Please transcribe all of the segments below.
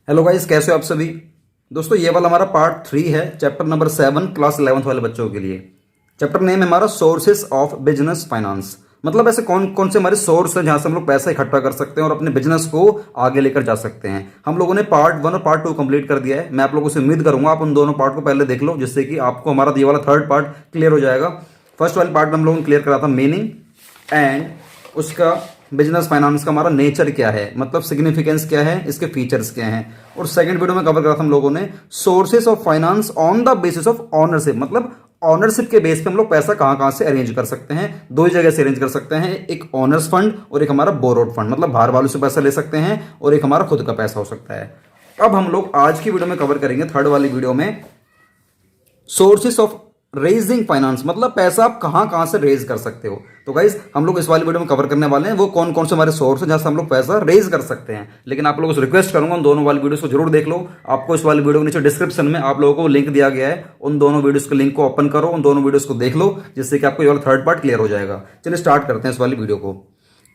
Hello guys, कैसे हो आप सभी। दोस्तों ये वाला हमारा पार्ट 3 है, चैप्टर नंबर 7 क्लास 11th वाले बच्चों के लिए। चैप्टर नेम है हमारा सोर्सेस ऑफ बिजनेस फाइनेंस। मतलब ऐसे कौन कौन से हमारे सोर्स हैं जहां से हम लोग पैसा इकट्ठा कर सकते हैं और अपने बिजनेस को आगे लेकर जा सकते हैं। हम लोगों ने पार्ट 1 और पार्ट 2 कंप्लीट कर दिया है। मैं आप लोगों से उम्मीद करूंगा आप उन दोनों पार्ट को पहले देख लो, जिससे कि आपको हमारा ये वाला थर्ड पार्ट क्लियर हो जाएगा। फर्स्ट वाले पार्ट में हम लोगों ने क्लियर करा था मीनिंग एंड उसका बिजनेस फाइनेंस का हमारा नेचर क्या है, मतलब सिग्निफिकेंस क्या है, इसके फीचर्स क्या हैं। और सेकंड वीडियो में कवर करा था हम लोगों ने sources of finance on the basis of ownership, मतलब ऑनरशिप के बेस पे हम लोग पैसा कहां कहां से अरेंज कर सकते हैं। दो ही जगह से अरेंज कर सकते हैं, एक ऑनर्स फंड और एक हमारा बोरोड फंड, मतलब बाहर वालों से पैसा ले सकते हैं और एक हमारा खुद का पैसा हो सकता है। अब हम लोग आज की वीडियो में कवर करेंगे, थर्ड वाली वीडियो में, सोर्सेस ऑफ रेजिंग फाइनेंस, मतलब पैसा आप कहां कहां से रेज कर सकते हो। तो गाइज हम लोग इस वाली वीडियो में कवर करने वाले हैं वो कौन कौन से हमारे सोर्स हैं जहां से हम लोग पैसा रेज कर सकते हैं। लेकिन आप लोगों से रिक्वेस्ट करूंगा उन दोनों वाली वीडियोस को जरूर देख लो। आपको इस वाली वीडियो के नीचे डिस्क्रिप्शन में आप लोगों को लिंक दिया गया है, उन दोनों वीडियोस के लिंक को ओपन करो, उन दोनों वीडियोस को देख लो, जिससे कि आपको ये वाला थर्ड पार्ट क्लियर हो जाएगा। चलिए स्टार्ट करते हैं इस वाली वीडियो को।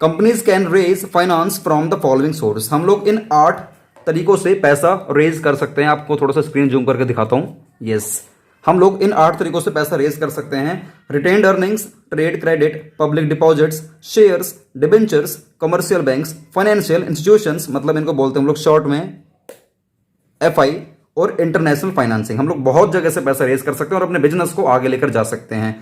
Companies can raise finance from the following source. हम लोग इन 8 तरीकों से पैसा रेज कर सकते हैं। आपको थोड़ा सा स्क्रीन जूम करके दिखाता हूं। यस, हम लोग इन 8 तरीकों से पैसा रेज कर सकते हैं। Retained earnings, trade credit, public deposits, shares, debentures, commercial banks, financial institutions, मतलब इनको बोलते हैं हम लोग शॉर्ट में एफआई, और इंटरनेशनल फाइनेंसिंग। हम लोग बहुत जगह से पैसा रेज कर सकते हैं और अपने बिजनेस को आगे लेकर जा सकते हैं।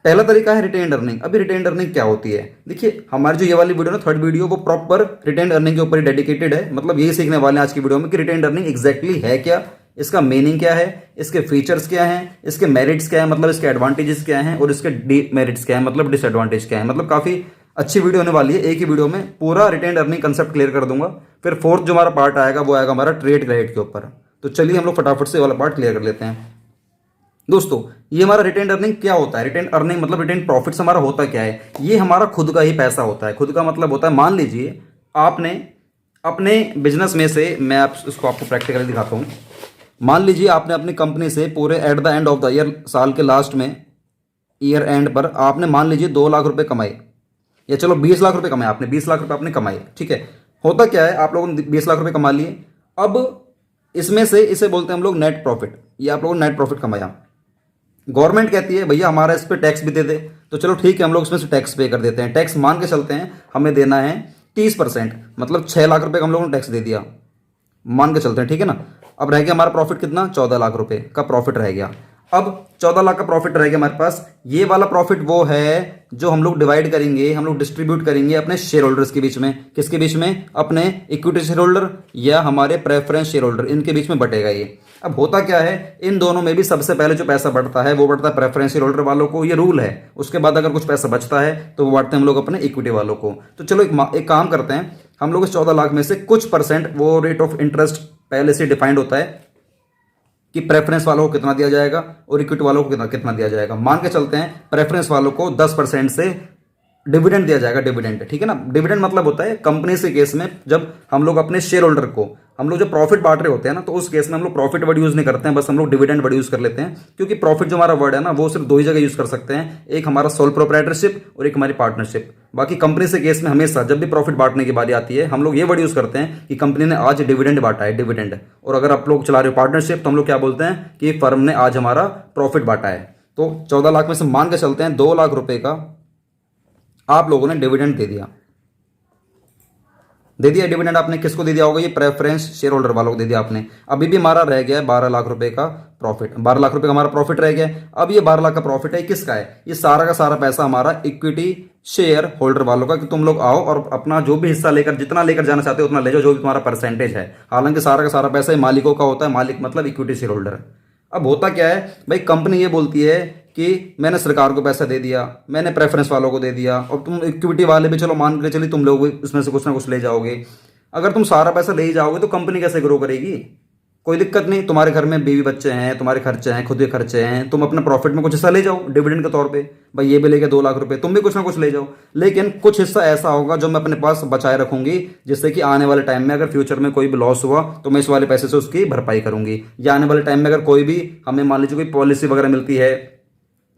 पहला तरीका है रिटेन्ड अर्निंग। अभी रिटेन्ड अर्निंग क्या होती है, देखिए हमारी जो ये वाली वीडियो ना, थर्ड वीडियो, वो प्रॉपर रिटेन्ड अर्निंग के ऊपर ही डेडिकेटेड है। मतलब यही सीखने वाले हैं आज की वीडियो में कि रिटेन्ड अर्निंग एग्जैक्टली है क्या, इसका मीनिंग क्या है, इसके फीचर्स क्या हैं, इसके मेरिट्स क्या है, मतलब इसके एडवांटेजेस क्या हैं, और इसके डीमेरिट्स क्या है, मतलब डिसएडवांटेज क्या है। मतलब काफी अच्छी वीडियो होने वाली है। एक ही वीडियो में पूरा रिटेन्ड अर्निंग कंसेप्ट क्लियर कर दूंगा। फिर फोर्थ जो हमारा पार्ट आएगा वो आएगा हमारा ट्रेड क्रेडिट के ऊपर। तो चलिए हम लोग फटाफट से वाला पार्ट क्लियर कर लेते हैं। दोस्तों ये हमारा रिटेन्ड अर्निंग क्या होता है, रिटेन्ड अर्निंग मतलब रिटेन्ड प्रॉफिट्स हमारा होता क्या है। ये हमारा खुद का ही पैसा होता है। खुद का मतलब होता है, मान लीजिए आपने अपने बिजनेस में से, मैं इसको आपको प्रैक्टिकली दिखाता हूं। मान लीजिए आपने अपनी कंपनी से पूरे at the end of the year, साल के लास्ट में, ईयर एंड पर आपने मान लीजिए 2 लाख रुपए कमाए, या चलो 20 लाख रुपए कमाए, आपने 20 लाख रुपए आपने कमाए, ठीक है। होता क्या है, आप लोगों ने 20 लाख रुपए कमा लिए। अब इसमें से इसे बोलते हैं हम लोग नेट प्रॉफिट। ये आप लोगों ने नेट प्रॉफिट कमाया। गवर्नमेंट कहती है भैया हमारा इस पे टैक्स भी दे दे, तो चलो ठीक है हम लोग इसमें से टैक्स पे कर देते हैं। टैक्स मान के चलते हैं हमें देना है 30%, मतलब 6 लाख रुपए का हम लोगों ने टैक्स दे दिया, मान के चलते हैं, ठीक है ना। अब रह गया हमारा प्रॉफिट कितना, 14 लाख रुपए का प्रॉफिट रह गया। अब 14 लाख का प्रॉफिट रह गया हमारे पास। ये वाला प्रॉफिट वो है जो हम लोग डिवाइड करेंगे, हम लोग डिस्ट्रीब्यूट करेंगे अपने शेयर होल्डर्स के बीच में। किसके बीच में, अपने इक्विटी शेयर होल्डर या हमारे प्रेफरेंस शेयर होल्डर, इनके बीच में बटेगा ये। अब होता क्या है, इन दोनों में भी सबसे पहले जो पैसा बढ़ता है वो बढ़ता है प्रेफरेंस शेयर होल्डर वालों को, ये रूल है। उसके बाद अगर कुछ पैसा बचता है तो वो बांटते हैं हम लोग अपने इक्विटी वालों को। तो चलो एक काम करते हैं, हम लोग इस 14 लाख में से कुछ परसेंट, वो रेट ऑफ इंटरेस्ट पहले से डिफाइंड होता है कि प्रेफरेंस वालों को कितना दिया जाएगा और इक्विटी वालों को कितना कितना दिया जाएगा। मान के चलते हैं प्रेफरेंस वालों को 10% से डिविडेंड दिया जाएगा, डिविडेंड, ठीक है ना। डिविडेंड मतलब होता है कंपनी के केस में जब हम लोग अपने शेयर होल्डर को, हम लोग जो प्रॉफिट बांट रहे होते हैं ना, तो उस केस में हम लोग प्रॉफिट वर्ड यूज नहीं करते हैं, बस हम लोग डिविडेंड वर्ड यूज कर लेते हैं। क्योंकि प्रॉफिट जो हमारा वर्ड है ना, वो सिर्फ 2 ही जगह यूज कर सकते हैं, एक हमारा सोल प्रोप्राइटरशिप और एक हमारी पार्टनरशिप। बाकी कंपनी से केस में हमेशा जब भी प्रॉफिट बांटने की बारी आती है हम लोग ये वर्ड यूज करते हैं कि कंपनी ने आज डिविडेंड बांटा है, डिविडेंड। और अगर आप लोग चला रहे हो पार्टनरशिप तो हम लोग क्या बोलते हैं कि फर्म ने आज हमारा प्रॉफिट बांटा है। तो 14 लाख में से मान के चलते हैं 2 लाख रुपए का आप लोगों ने डिविडेंड दे दिया। डिविडेंड आपने किसको दे दिया होगा, ये प्रेफरेंस शेयर होल्डर वालों को दे दिया आपने। अभी भी हमारा रह गया है 12 लाख रुपए का प्रॉफिट, 12 लाख रुपए का हमारा प्रॉफिट रह गया है। अब ये 12 लाख का प्रॉफिट है, किसका है, ये सारा का सारा पैसा हमारा इक्विटी शेयर होल्डर वालों का, कि तुम लोग आओ और अपना जो भी हिस्सा लेकर, जितना लेकर जाना चाहते हो उतना ले जाओ, जो भी तुम्हारा परसेंटेज है। हालांकि सारा का सारा पैसा मालिकों का होता है, मालिक मतलब इक्विटी शेयर होल्डर। अब होता क्या है भाई, कंपनी ये बोलती है कि मैंने सरकार को पैसा दे दिया, मैंने प्रेफरेंस वालों को दे दिया, और तुम इक्विटी वाले भी चलो मान के चलिए तुम लोग इसमें से कुछ ना कुछ ले जाओगे। अगर तुम सारा पैसा ले ही जाओगे तो कंपनी कैसे ग्रो करेगी। कोई दिक्कत नहीं, तुम्हारे घर में बीवी बच्चे हैं, तुम्हारे खर्चे हैं, खुद के खर्चे हैं, तुम अपना प्रॉफिट में कुछ हिस्सा ले जाओ डिविडेंड के तौर पे। भाई ये भी लेके 2 लाख रुपए, तुम भी कुछ ना कुछ ले जाओ। लेकिन कुछ हिस्सा ऐसा होगा जो मैं अपने पास बचाए रखूंगी, जिससे कि आने वाले टाइम में अगर फ्यूचर में कोई भी लॉस हुआ तो मैं इस वाले पैसे से उसकी भरपाई करूंगी। या आने वाले टाइम में अगर कोई भी हमें मान लीजिए कोई पॉलिसी वगैरह मिलती है,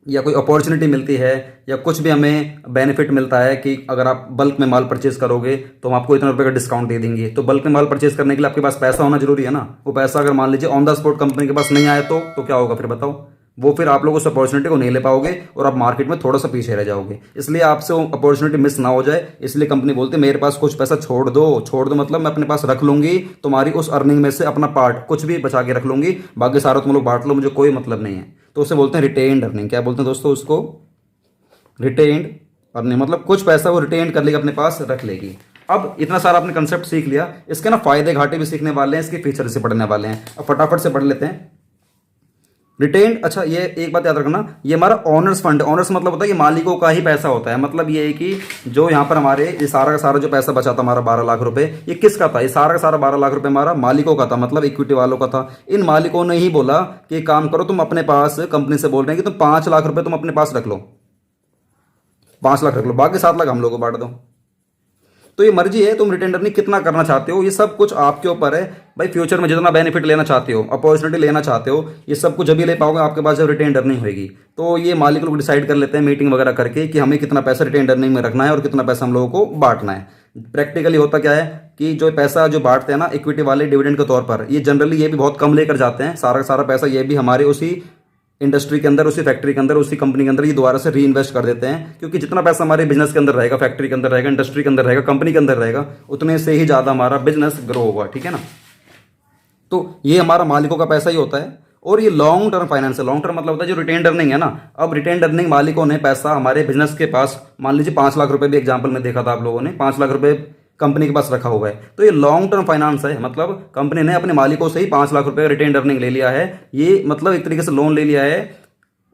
या कोई अपॉर्चुनिटी मिलती है या कुछ भी हमें बेनिफिट मिलता है कि अगर आप बल्क में माल परचेज करोगे तो हम आपको इतने रुपए का डिस्काउंट दे देंगे। तो बल्क में माल परचेज करने के लिए आपके पास पैसा होना जरूरी है ना। वो पैसा अगर मान लीजिए ऑन द स्पॉट कंपनी के पास नहीं आया तो क्या होगा फिर बताओ। वो फिर आप लोग उस अपॉर्चुनिटी को नहीं ले पाओगे और आप मार्केट में थोड़ा सा पीछे रह जाओगे। इसलिए आपसे वो अपॉर्चुनिटी मिस ना हो जाए, इसलिए कंपनी बोलती है मेरे पास कुछ पैसा छोड़ दो मतलब मैं अपने पास रख लूंगी, तुम्हारी उस अर्निंग में से अपना पार्ट कुछ भी बचा के रख लूंगी, बाकी सारा तुम लोग बांट लो, मुझे कोई मतलब नहीं है। तो उसे बोलते हैं रिटेन्ड अर्निंग। क्या बोलते हैं दोस्तों उसको? Retained earning. मतलब कुछ पैसा वो रिटेन कर लेगी, अपने पास रख लेगी। अब इतना सारा आपने कंसेप्ट सीख लिया, इसके ना फायदे घाटे भी सीखने वाले हैं, इसके फीचर से पढ़ने वाले हैं। अब फटाफट से पढ़ लेते हैं रिटेन्ड। अच्छा, ये एक बात याद रखना, ये हमारा ऑनर्स फंड। ऑनर्स मतलब होता है कि मालिकों का ही पैसा होता है। मतलब ये है कि जो यहाँ पर हमारे ये सारा का सारा जो पैसा बचा था हमारा 12 लाख रुपए, ये किसका था? ये सारा का सारा 12 लाख रुपए हमारा मालिकों का था, मतलब इक्विटी वालों का था। इन मालिकों ने ही बोला कि काम करो, तुम अपने पास, कंपनी से बोल रहे हैं कि तुम 5 लाख रुपए तुम अपने पास रख लो, 5 लाख रख लो, बाकी 7 लाख हम लोग को बांट दो। तो ये मर्जी है तुम रिटेन अर्निंग कितना करना चाहते हो, ये सब कुछ आपके ऊपर है भाई। फ्यूचर में जितना बेनिफिट लेना चाहते हो, अपॉर्चुनिटी लेना चाहते हो, ये सब कुछ जब ही ले पाओगे आपके पास जब रिटेन अर्निंग होगी। तो ये मालिक लोग डिसाइड कर लेते हैं मीटिंग वगैरह करके कि हमें कितना पैसा रिटेन अर्निंग में रखना है और कितना पैसा हम लोगों को बांटना है। प्रैक्टिकली होता क्या है कि जो पैसा जो बांटते हैं ना इक्विटी वाले डिविडेंड के तौर पर, ये जनरली ये भी बहुत कम लेकर जाते हैं। सारा का सारा पैसा ये भी हमारे उसी इंडस्ट्री के अंदर, उसी फैक्ट्री के अंदर, उसी कंपनी के अंदर ये दोबारा से री इन्वेस्ट कर देते हैं। क्योंकि जितना पैसा हमारे बिजनेस के अंदर रहेगा, फैक्ट्री के अंदर रहेगा, इंडस्ट्री के अंदर रहेगा, कंपनी के अंदर रहेगा, उतने से ही ज़्यादा हमारा बिजनेस ग्रो होगा। ठीक है ना। तो ये हमारा मालिकों का पैसा ही होता है। और ये लॉन्ग टर्म फाइनेंस है। लॉन्ग टर्म मतलब होता है जो रिटेन अर्निंग है ना। अब रिटेन अर्निंग मालिकों ने पैसा हमारे बिजनेस के पास, मान लीजिए 5 लाख रुपए भी एग्जाम्पल में देखा था आप लोगों ने, 5 लाख रुपए कंपनी के पास रखा हुआ है। तो ये लॉन्ग टर्म फाइनेंस है। मतलब कंपनी ने अपने मालिकों से ही 5 लाख रुपए रिटेन अर्निंग ले लिया है। ये मतलब एक तरीके से लोन ले लिया है,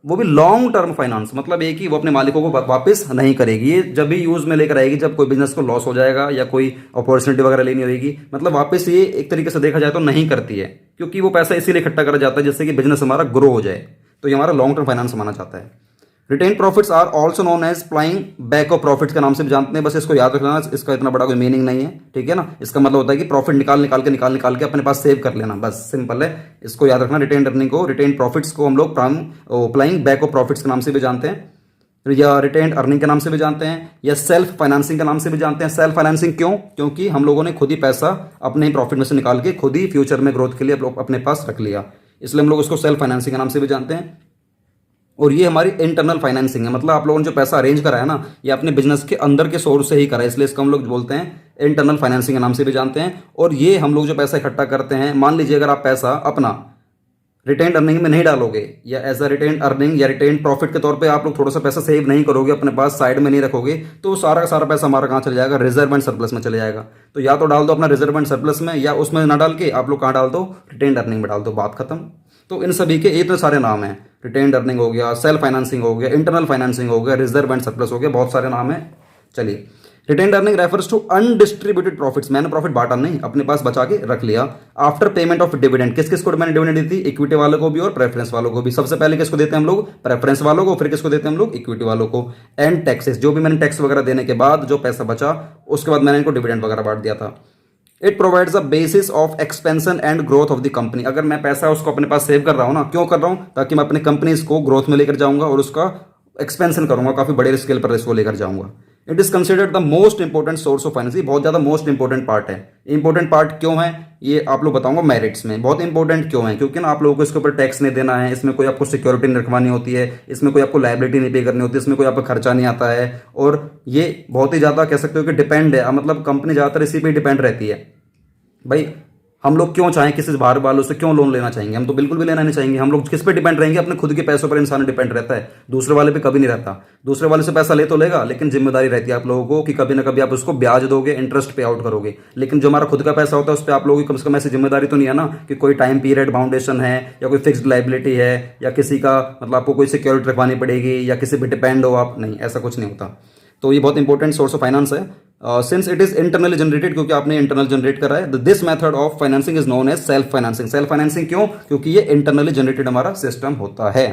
वो भी लॉन्ग टर्म फाइनेंस। मतलब एक ही वो अपने मालिकों को वापस नहीं करेगी, ये जब भी यूज में लेकर आएगी जब कोई बिजनेस को लॉस हो जाएगा या कोई अपॉर्चुनिटी वगैरह लेनी होगी। मतलब वापस ये एक तरीके से देखा जाए तो नहीं करती है, क्योंकि वो पैसा इसीलिए इकट्ठा करा जाता है जिससे कि बिजनेस हमारा ग्रो हो जाए। तो ये हमारा लॉन्ग टर्म फाइनेंस माना जाता है। Retain profits are also known as ploughing back of profits के नाम से भी जानते हैं। बस इसको याद रखना, इसका इतना बड़ा कोई मीनिंग नहीं है। ठीक है ना। इसका मतलब होता है कि प्रॉफिट निकाल निकाल के अपने पास सेव कर लेना, बस सिंपल है। इसको याद रखना। रिटेन अर्निंग को, रिटेन प्रॉफिट्स को हम लोग फ्लाइंग बैक ऑफ प्रॉफिट्स के नाम से भी जानते हैं, या रिटेन अर्निंग के नाम से भी जानते हैं, या सेल्फ फाइनेंसिंग के नाम से भी जानते हैं। सेल्फ फाइनेंसिंग क्यों? क्योंकि हम लोगों ने खुद ही पैसा अपने ही प्रॉफिट में से निकाल के खुद ही फ्यूचर में ग्रोथ के लिए अपने पास रख लिया, इसलिए हम लोग उसको सेल्फ फाइनेंसिंग के नाम से भी जानते हैं। और ये हमारी इंटरनल फाइनेंसिंग है। मतलब आप लोगों ने जो पैसा अरेंज करा है ना, ये अपने बिजनेस के अंदर के सोर्स से ही करा है, इसलिए इसको हम लोग बोलते हैं इंटरनल फाइनेंसिंग के नाम से भी जानते हैं। और ये हम लोग जो पैसा इकट्ठा करते हैं, मान लीजिए अगर आप पैसा अपना रिटेन अर्निंग में नहीं डालोगे, या एज अ रिटेन अर्निंग या रिटेन प्रॉफिट के तौर पे आप लोग थोड़ा सा पैसा सेव नहीं करोगे, अपने पास साइड में नहीं रखोगे, तो सारा का सारा पैसा हमारा कहाँ चले जाएगा? रिजर्व एंड सरप्लस में चले जाएगा। तो या तो डाल दो अपना रिजर्व एंड सरप्लस में, या उसमें ना डाल के आप लोग कहाँ डाल दो? रिटेन अर्निंग में डाल दो, बात खत्म। तो इन सभी के इतने सारे नाम हैं। रिटेन अर्निंग हो गया, सेल्फ फाइनेंसिंग हो गया, इंटरनल फाइनेंसिंग हो गया, रिजर्व एंड सरप्लस हो गया, बहुत सारे नाम हैं। चलिए, retain earning refers to undistributed profits. मैंने प्रॉफिट बांटा नहीं, अपने पास बचा के रख लिया। आफ्टर पेमेंट ऑफ डिविडेंड, किस किस को मैंने डिविडेंड दी थी? इक्विटी वालों को भी और प्रेफरेंस वालों को भी। सबसे पहले किसको देते हैं हम लोग? प्रेफरेंस वालों को। फिर किसको देते हैं हम लोग? इक्विटी वालों को। एंड टैक्सेस, जो भी मैंने टैक्स वगैरह देने के बाद जो पैसा बचा, उसके बाद मैंने इनको डिविडेंड वगैरह बांट दिया था। It provides a basis of expansion and growth of the company. अगर मैं पैसा उसको अपने पास सेव कर रहा हूं ना, क्यों कर रहा हूं? ताकि मैं अपने कंपनीज को ग्रोथ में लेकर जाऊंगा और उसका एक्सपेंशन करूंगा, काफी बड़े स्केल पर इसको लेकर जाऊंगा। It is considered the most important source of finance. ये बहुत ज्यादा मोस्ट इंपॉर्टेंट पार्ट है। इंपॉर्टेंट पार्ट क्यों है ये आप लोग बताऊंगा मेरिट्स में। बहुत इंपॉर्टेंट क्यों है? क्योंकि ना आप लोगों को इसके ऊपर टैक्स नहीं देना है, इसमें कोई आपको सिक्योरिटी नहीं रखवानी होती है, इसमें कोई आपको लायबिलिटी नहीं पे करनी होती है, इसमें कोई आपका खर्चा नहीं आता है। और ये बहुत ही ज्यादा कह सकते हो कि डिपेंड है, मतलब कंपनी ज्यादातर इसी पे डिपेंड रहती है। भाई हम लोग क्यों चाहें किसी बाहर वालों से क्यों लोन लेना चाहेंगे? हम तो बिल्कुल भी लेना नहीं चाहेंगे। हम लोग किस पे डिपेंड रहेंगे? अपने खुद के पैसों पर इंसान डिपेंड रहता है, दूसरे वाले पे कभी नहीं रहता। दूसरे वाले से पैसा ले तो लेगा, लेकिन जिम्मेदारी रहती है आप लोगों को कि कभी ना कभी आप उसको ब्याज दोगे, इंटरेस्ट पे आउट करोगे। लेकिन जो हमारा खुद का पैसा होता है उस पर आप लोगों की कम से कम ऐसी जिम्मेदारी तो नहीं है ना कि कोई टाइम पीरियड बाउंडेशन है, या कोई फिक्स्ड लाइबिलिटी है, या किसी का मतलब आपको कोई सिक्योरिटी रखवानी पड़ेगी, या किसी पे डिपेंड हो आप। नहीं, ऐसा कुछ नहीं होता। तो ये बहुत इंपॉर्टेंट सोर्स ऑफ फाइनेंस है। Since it is internally generated, क्योंकि आपने इंटरनल जनरेट करा है। This method of financing is known as self financing. Self financing क्यों? क्योंकि ये इंटरनली जनरेटेड हमारा सिस्टम होता है।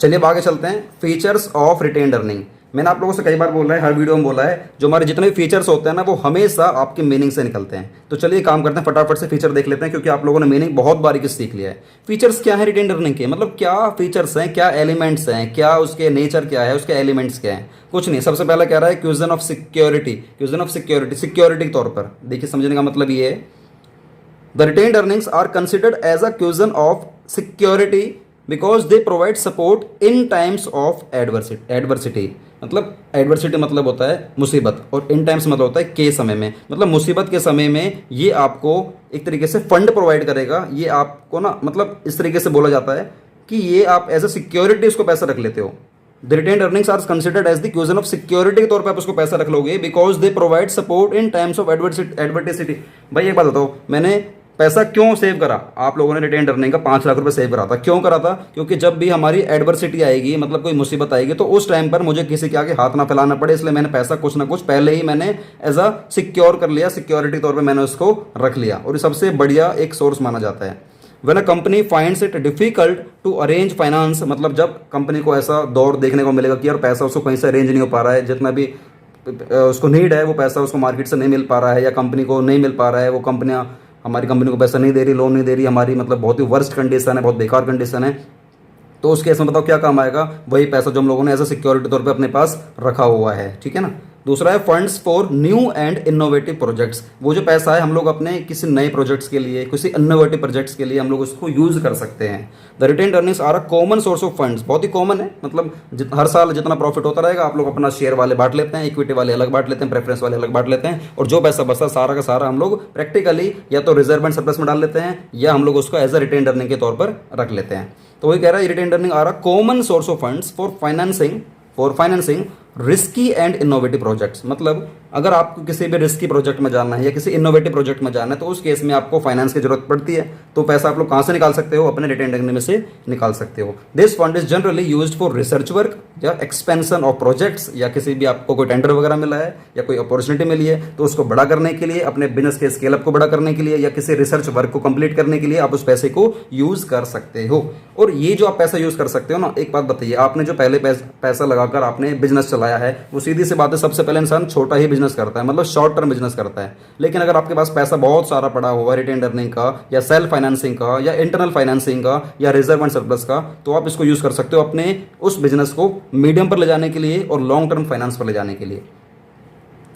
चलिए अब आगे चलते हैं। Features of retain earning. मैंने आप लोगों से कई बार बोला है, हर वीडियो में बोला है, जो हमारे जितने भी फीचर्स होते हैं ना वो हमेशा आपके मीनिंग से निकलते हैं। तो चलिए काम करते हैं, फटाफट से फीचर देख लेते हैं, क्योंकि आप लोगों ने मीनिंग बहुत बारीकी से सीख लिया है। फीचर्स क्या है रिटेन अर्निंग के, मतलब क्या फीचर्स हैं, क्या एलिमेंट्स हैं, क्या उसके नेचर क्या है, उसके एलिमेंट्स क्या है। कुछ नहीं, सबसे पहला कह रहा है question of security. Question of security, security के तौर पर देखिए, समझने का मतलब ये है, the retained earnings are considered as a question of security because they provide support in times of adversity. मतलब एडवर्सिटी मतलब होता है मुसीबत, और इन टाइम्स मतलब होता है के समय में, मतलब मुसीबत के समय में ये आपको एक तरीके से फंड प्रोवाइड करेगा। ये आपको ना, मतलब इस तरीके से बोला जाता है कि ये आप एज अ सिक्योरिटी उसको पैसा रख लेते हो। The retained earnings are considered as the question of security के तौर पर आप उसको पैसा रख लोगे, because they provide support in times of adversity. भाई एक बात बताओ, मैंने पैसा क्यों सेव करा, आप लोगों ने रिटेन अर्निंग का 5 लाख रुपए सेव करा था, क्यों करा था? क्योंकि जब भी हमारी एडवर्सिटी आएगी, मतलब कोई मुसीबत आएगी, तो उस टाइम पर मुझे किसी के आगे हाथ ना फैलाना पड़े, इसलिए मैंने पैसा कुछ ना कुछ पहले ही मैंने एज अ सिक्योर कर लिया, सिक्योरिटी के तौर पर मैंने उसको रख लिया, और ये सबसे बढ़िया एक सोर्स माना जाता है। When a company finds it difficult to arrange finance, मतलब जब कंपनी को ऐसा दौर देखने को मिलेगा कि यार पैसा उसको कहीं से अरेंज नहीं हो पा रहा है, जितना भी उसको नीड है वो पैसा उसको मार्केट से नहीं मिल पा रहा है, या कंपनी को नहीं मिल पा रहा है, वो कंपनियां हमारी कंपनी को पैसा नहीं दे रही, लोन नहीं दे रही, हमारी मतलब बहुत ही वर्स्ट कंडीशन है, बहुत बेकार कंडीशन है, तो उस केस में बताओ क्या काम आएगा? वही पैसा जो हम लोगों ने एज अ सिक्योरिटी तौर पे अपने पास रखा हुआ है, ठीक है ना। दूसरा है funds for new and innovative projects. वो जो पैसा है हम लोग अपने किसी नए प्रोजेक्ट्स के लिए, किसी इनोवेटिव प्रोजेक्ट्स के लिए हम लोग उसको यूज कर सकते हैं। The retained earnings are a common source of funds, बहुत ही कॉमन है, मतलब हर साल जितना प्रॉफिट होता रहेगा आप लोग अपना शेयर वाले बांट लेते हैं, इक्विटी वाले अलग बांट लेते हैं, प्रेफरेंस वाले अलग बांट लेते हैं, और जो पैसा बचता है सारा का सारा हम लोग प्रैक्टिकली या तो रिजर्व एंड सरप्लस में डाल लेते हैं, या हम लोग उसको एज अ रिटेन्ड अर्निंग के तौर पर रख लेते हैं। तो वही कह रहा है retained earning are a common source of funds for financing risky and innovative projects. मतलब अगर आपको किसी भी रिस्की प्रोजेक्ट में जाना है या किसी इनोवेटिव प्रोजेक्ट में जाना है, तो उस केस में आपको फाइनेंस की जरूरत पड़ती है, तो पैसा आप लोग कहाँ से निकाल सकते हो? अपने रिटेन्ड अर्निंग में से निकाल सकते हो। This fund is generally used for research work या एक्सपेंशन ऑफ प्रोजेक्ट्स, या किसी भी आपको कोई टेंडर वगैरह मिला है या कोई अपॉर्चुनिटी मिली है तो उसको बड़ा करने के लिए, अपने बिजनेस के स्केल अप को बड़ा करने के लिए, या किसी रिसर्च वर्क को कंप्लीट करने के लिए आप उस पैसे को यूज कर सकते हो। और ये जो आप पैसा यूज कर सकते हो ना, एक बात बताइए, आपने जो पहले पैसा लगाकर आपने बिजनेस चलाया है, वो सीधी सी बात है, सबसे पहले इंसान छोटा ही बिजनेस करता है, मतलब शॉर्ट टर्म बिजनेस करता है। लेकिन अगर आपके पास पैसा बहुत सारा पड़ा हुआ है रिटेन्ड अर्निंग का, या सेल्फ फाइनेंसिंग का, या इंटरनल फाइनेंसिंग का, या रिजर्व एंड सरप्लस का, तो आप इसको यूज कर सकते हो अपने उस बिजनेस को मीडियम पर ले जाने के लिए और लॉन्ग टर्म फाइनेंस पर ले जाने के लिए।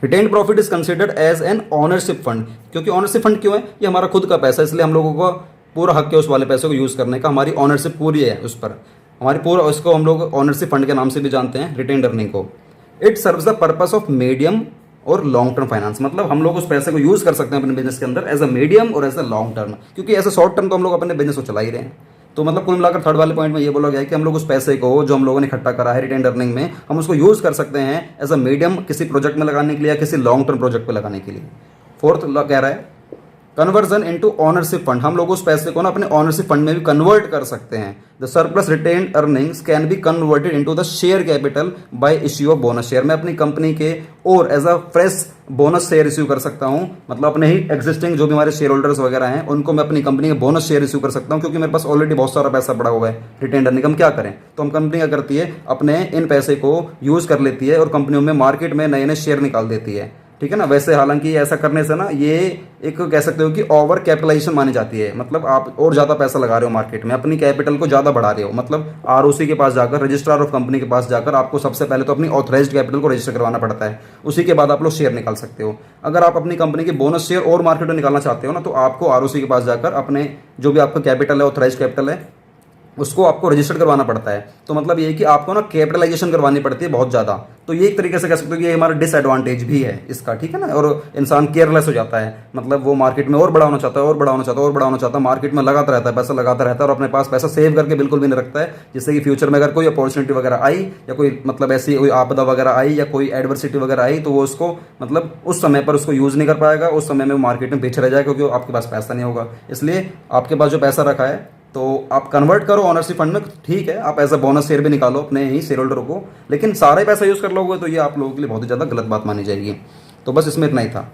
Retained profit is considered as an ownership fund, क्योंकि ऑनरशिप फंड क्यों है? ये हमारा खुद का पैसा है, इसलिए हम लोगों को पूरा हक है उस वाले पैसे को यूज करने का, हमारी ऑनरशिप पूरी है उस पर, हमारी पूरा, उसको हम लोग ऑनरशिप फंड के नाम से भी जानते हैं रिटेन्ड अर्निंग को। It serves the purpose of medium और लॉन्ग टर्म फाइनेंस, मतलब हम लोग उस पैसे को यूज कर सकते हैं अपने बिजनेस के अंदर एज अ मीडियम और एज अ लॉन्ग टर्म, क्योंकि एज अ शॉर्ट टर्म तो हम लोग अपने बिजनेस को चला ही रहे हैं। तो मतलब कुल मिलाकर थर्ड वाले पॉइंट में ये बोला गया है कि हम लोग उस पैसे को जो हम लोगों ने इकट्ठा करा है रिटेन्ड अर्निंग में, हम उसको यूज कर सकते हैं एज अ मीडियम किसी प्रोजेक्ट में लगाने के लिए या किसी लॉन्ग टर्म प्रोजेक्ट में लगाने के लिए। फोर्थ कह रहा है कन्वर्जन इनटू ऑनरशिप फंड, हम लोग उस पैसे को ना अपने ऑनरशिप फंड में भी कन्वर्ट कर सकते हैं। The surplus retained earnings can be converted into the share capital by issue of bonus share. मैं अपनी कंपनी के और as a fresh bonus share issue कर सकता हूं, मतलब अपने ही एग्जिस्टिंग जो भी हमारे शेयर होल्डर्स वगैरह हैं उनको मैं अपनी कंपनी के बोनस शेयर इश्यू कर सकता हूं, क्योंकि मेरे पास ऑलरेडी बहुत सारा पैसा पड़ा हुआ है रिटेन्ड अर्निंग। हम क्या करें? तो हम कंपनी क्या करती है, अपने इन पैसे को यूज कर लेती है और कंपनियों में मार्केट में नए नए शेयर निकाल देती है, ठीक है ना। वैसे हालांकि ऐसा करने से ना ये एक कह सकते हो कि ओवर कैपिटलाइजेशन मानी जाती है, मतलब आप और ज़्यादा पैसा लगा रहे हो मार्केट में, अपनी कैपिटल को ज़्यादा बढ़ा रहे हो। मतलब आरओसी के पास जाकर, रजिस्ट्रार ऑफ कंपनी के पास जाकर आपको सबसे पहले तो अपनी ऑथराइज्ड कैपिटल को रजिस्टर करवाना पड़ता है, उसी के बाद आप लोग शेयर निकाल सकते हो। अगर आप अपनी कंपनी के बोनस शेयर और मार्केट में निकालना चाहते हो ना, तो आपको आरओसी के पास जाकर अपने जो भी आपका कैपिटल है, ऑथराइज्ड कैपिटल है, उसको आपको रजिस्टर करवाना पड़ता है। तो मतलब ये कि आपको ना कैपिटलाइजेशन करवानी पड़ती है बहुत ज़्यादा। तो ये एक तरीके से कह सकते हो कि ये हमारा डिसएडवांटेज भी है इसका, ठीक है ना। और इंसान केयरलेस हो जाता है, मतलब वो मार्केट में और बड़ा होना चाहता है, और बड़ा होना चाहता है, और बड़ा होना चाहता है, मार्केट में लगाता रहता है, पैसा लगाता रहता है, और अपने पास पैसा सेव करके बिल्कुल भी नहीं रखता है, जिससे कि फ्यूचर में अगर कोई अपॉर्चुनिटी वगैरह आई या कोई मतलब ऐसी कोई आपदा वगैरह आई या कोई एडवर्सिटी वगैरह आई, तो वो उसको मतलब उस समय पर उसको यूज़ नहीं कर पाएगा, उस समय में वो मार्केट में पीछे रह जाएगा, क्योंकि आपके पास पैसा नहीं होगा। इसलिए आपके पास जो पैसा रखा है तो आप कन्वर्ट करो ऑनरशिप फंड में, ठीक है, आप एज अ बोनस शेयर भी निकालो अपने ही शेयर होल्डरों को, लेकिन सारा ही पैसा यूज़ कर लोगे तो ये आप लोगों के लिए बहुत ही ज़्यादा गलत बात मानी जाएगी। तो बस इसमें इतना ही था।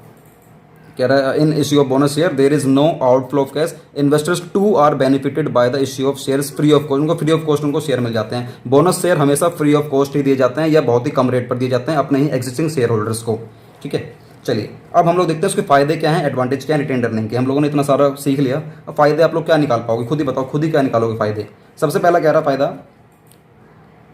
कह रहा है in issue of bonus share there is no outflow of cash, investors too are benefited by the issue of shares free of cost, उनको फ्री ऑफ कॉस्ट उनको शेयर मिल जाते हैं। बोनस शेयर हमेशा फ्री ऑफ कॉस्ट ही दिए जाते हैं या बहुत ही कम रेट पर दिए जाते हैं अपने ही एग्जिस्टिंग शेयर होल्डर्स को। ठीक है, चलिए अब हम लोग देखते हैं उसके फायदे क्या हैं, एडवांटेज क्या है रिटेन अर्निंग के। हम लोगों ने इतना सारा सीख लिया, अब फायदे आप लोग क्या निकाल पाओगे, खुद ही बताओ, खुद ही क्या निकालोगे फायदे। सबसे पहला कह रहा फायदा,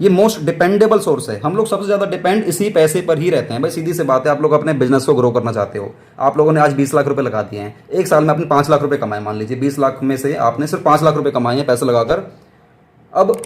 ये मोस्ट डिपेंडेबल सोर्स है। हम लोग सबसे ज़्यादा डिपेंड इसी पैसे पर ही रहते हैं। भाई सीधी सी बात है, आप लोग अपने बिजनेस को ग्रो करना चाहते हो, आप लोगों ने आज 20 लाख रुपए लगा दिए हैं, एक साल में आपने 5 लाख रुपए कमाए, मान लीजिए 20 लाख में से आपने सिर्फ 5 लाख रुपए कमाए हैं पैसे लगाकर। अब